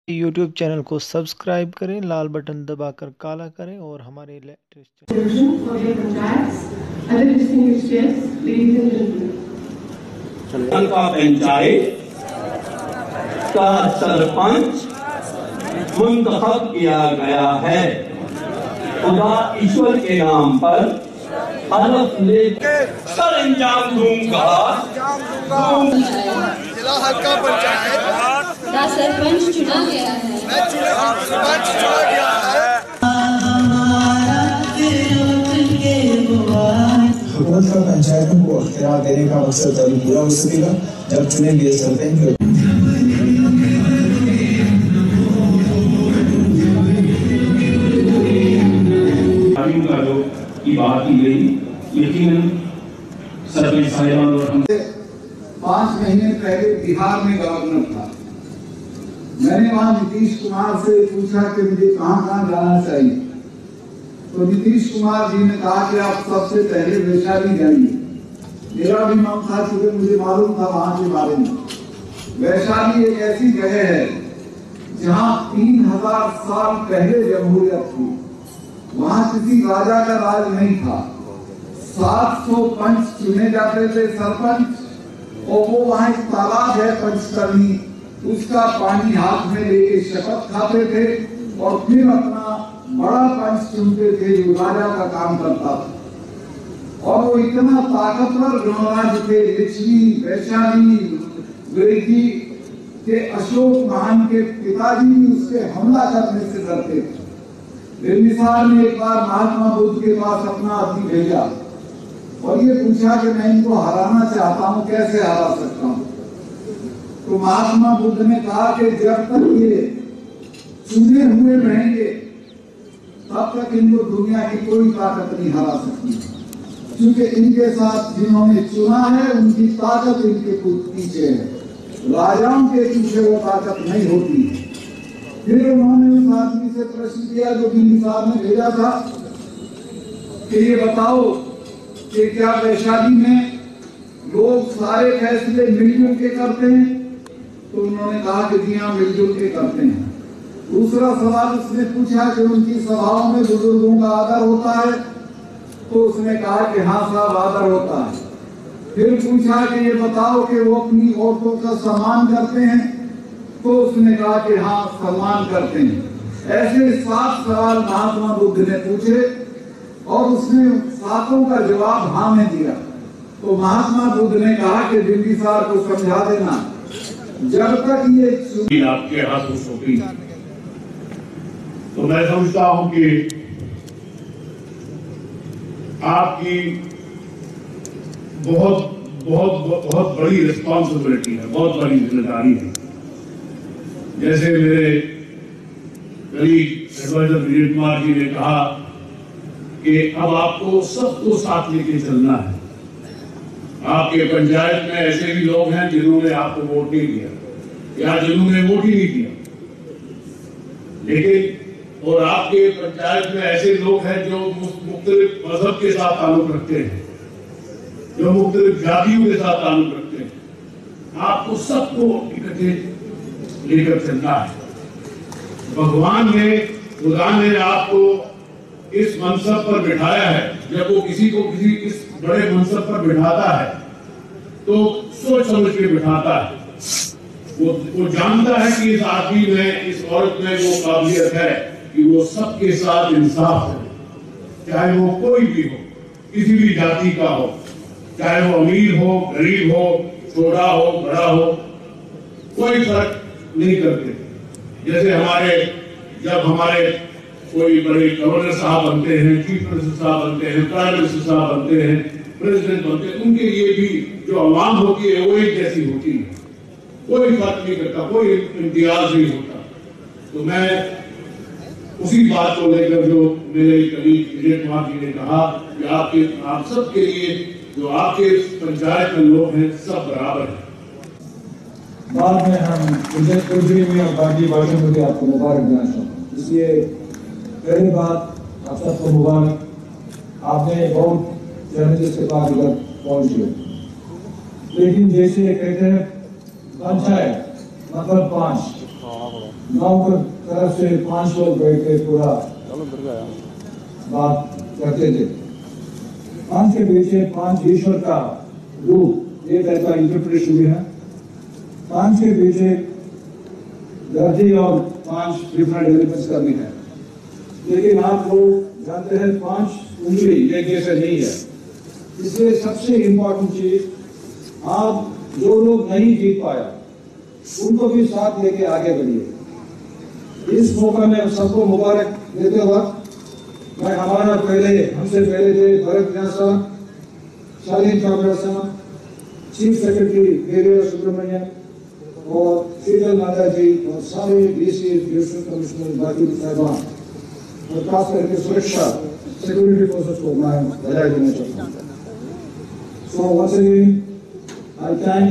YouTube channel को subscribe करें, लाल button दबाकर काला करें और हमारे लेटेस्ट पंचायत का सरपंच मुंतखब किया गया है। खुदा ईश्वर के नाम पर हलफ लेके सर अंजाम दूंगा। जिला हल्का पंचायत का सरपंच चुना गया है। सरपंच चुना गया है। हुकूमत का पंचायतों को अख्तियार देने का मकसद तभी पूरा हो सकेगा जब चुने गए सरपंच का जो की बात की गई, यकीनन सरपंच साहिबान और हम 5 महीने पहले बिहार में गवर्नर था। मैंने वहां नीतीश कुमार से पूछा कि मुझे कहां जाना चाहिए, तो नीतीश कुमार जी ने कहा कि आप सबसे पहले वैशाली जाइए। मेरा भी मन था क्योंकि मुझे मालूम था वहां के बारे में। वैशाली एक ऐसी जगह है जहां 3000 साल पहले जमहूरियत थी। वहां किसी राजा का राज नहीं था। 700 पंच चुने जाते थे सरपंच, और वो वहां एक तालाब है पंचकर्णी, उसका पानी हाथ में लेके शपथ खाते थे और फिर अपना बड़ा पंच चुनते थे जो राजा का काम करता था। और वो इतना ताकतवर गणराज्य थे। लिच्छवी, वैशाली, वृद्धि के अशोक महान के पिताजी भी उसके हमला करने से डरते थे। बिंबिसार ने एक बार महात्मा बुद्ध के पास अपना आदमी भेजा और ये पूछा कि मैं इनको हराना चाहता हूं, कैसे हरा सकता हूं। तो महात्मा बुद्ध ने कहा कि जब तक ये चुने हुए रहेंगे तब तक इनको दुनिया की कोई ताकत नहीं हरा सकती, क्योंकि इनके साथ जिन्होंने चुना है उनकी ताकत इनके पीछे है। राजाओं के पीछे वो ताकत नहीं होती। फिर उन्होंने उस आदमी से प्रश्न किया जो बिंबिसार ने भेजा था कि ये बताओ कि क्या वैशाली में लोग सारे फैसले मिलजुल के करते हैं? तो उन्होंने कहा कि जी हाँ, मिलजुल के करते हैं। दूसरा सवाल उसने पूछा कि उनकी सभाओं में बुजुर्गों का आदर होता है? तो उसने कहा कि हाँ साहब, आदर होता है। फिर पूछा कि ये बताओ कि वो अपनी औरतों का सम्मान करते हैं? तो उसने कहा कि हाँ, सम्मान करते हैं। ऐसे 7 सवाल महात्मा बुद्ध ने पूछे और उसने 7 का जवाब हाँ में दिया। तो महात्मा बुद्ध ने कहा कि बिंबिसार को समझा देना, जब तक ये आपके हाथों सौंपी, तो मैं समझता हूं कि आपकी बहुत बहुत बहुत बड़ी रिस्पॉन्सिबिलिटी है, बहुत बड़ी जिम्मेदारी है। जैसे मेरे कलीग एडवाइजर विजय कुमार जी ने कहा कि अब आपको सबको साथ लेके चलना है। आपके पंचायत में ऐसे भी लोग हैं जिन्होंने आपको वोट नहीं दिया या जिन्होंने वोट ही नहीं दिया, लेकिन और आपके पंचायत में ऐसे लोग हैं जो मुख्तलिफ मजहब के साथ ताल्लुक रखते हैं, जो मुख्तलिफ जातियों के साथ ताल्लुक रखते हैं। आपको सबको इकट्ठे लेकर चलना है। भगवान ने, खुदा ने आपको इस मनसब पर बिठाया है। जब वो किसी को किसी इस बड़े मनसब पर बिठाता है तो सोच समझ के बिठाता है। वो जानता है कि इस आदमी में, इस औरत में वो काबिलियत है कि वो सबके साथ इंसाफ है, चाहे वो कोई भी हो, किसी भी जाति का हो, चाहे वो अमीर हो, गरीब हो, छोटा हो, बड़ा हो, कोई फर्क नहीं करते। जैसे जब हमारे कोई बड़े गवर्नर साहब बनते हैं, चीफ मिनिस्टर साहब बनते हैं, प्राइम मिनिस्टर साहब बनते हैं, प्रेसिडेंट बनते हैं, उनके लिए भी जो अवाम होती है वो एक जैसी होती है, कोई फर्क नहीं करता, कोई इम्तियाज नहीं होता। तो मैं उसी बात को लेकर जो मेरे कलीग विजय कुमार जी ने कहा कि आप सबके लिए जो आपके पंचायत में लोग हैं सब बराबर है। बाद में हम कुछ में और बाकी बातों में भी आपको मुबारक देना चाहते हैं। इसलिए पहली बात आप सबको मुबारक, आपने बहुत चैलेंजेस के बाद इधर पहुंचे। लेकिन जैसे कहते हैं पंचायत मतलब 5 गांव की तरफ से 5 लोग बैठ के पूरा बात करते थे। 5 के पीछे 5 ईश्वर का रूप, ये टाइप का इंटरप्रिटेशन भी है। 5 के पीछे धरती और 5 डिफरेंट एलिमेंट्स का भी है। लेकिन आप लोग जानते हैं 5 उंगली एक जैसे नहीं है। इसलिए सबसे इम्पोर्टेंट चीज, आप जो लोग नहीं जीत पाया उनको भी साथ लेके आगे बढ़िए। इस मौका में सबको मुबारक देते वक्त मैं हमारा हमसे पहले थे भरत ज्ञान साहब, शालीन चौबरा साहब, चीफ सेक्रेटरी वीरेंद्र सुब्रमण्यम और शीतल नाथा जी और सारे डीसी डिविजनल कमिश्नर बाकी साहबान और खास करके सुरक्षा सिक्योरिटी फोर्सेस को मैं बधाई देना चाहता हूँ। So once again, I thank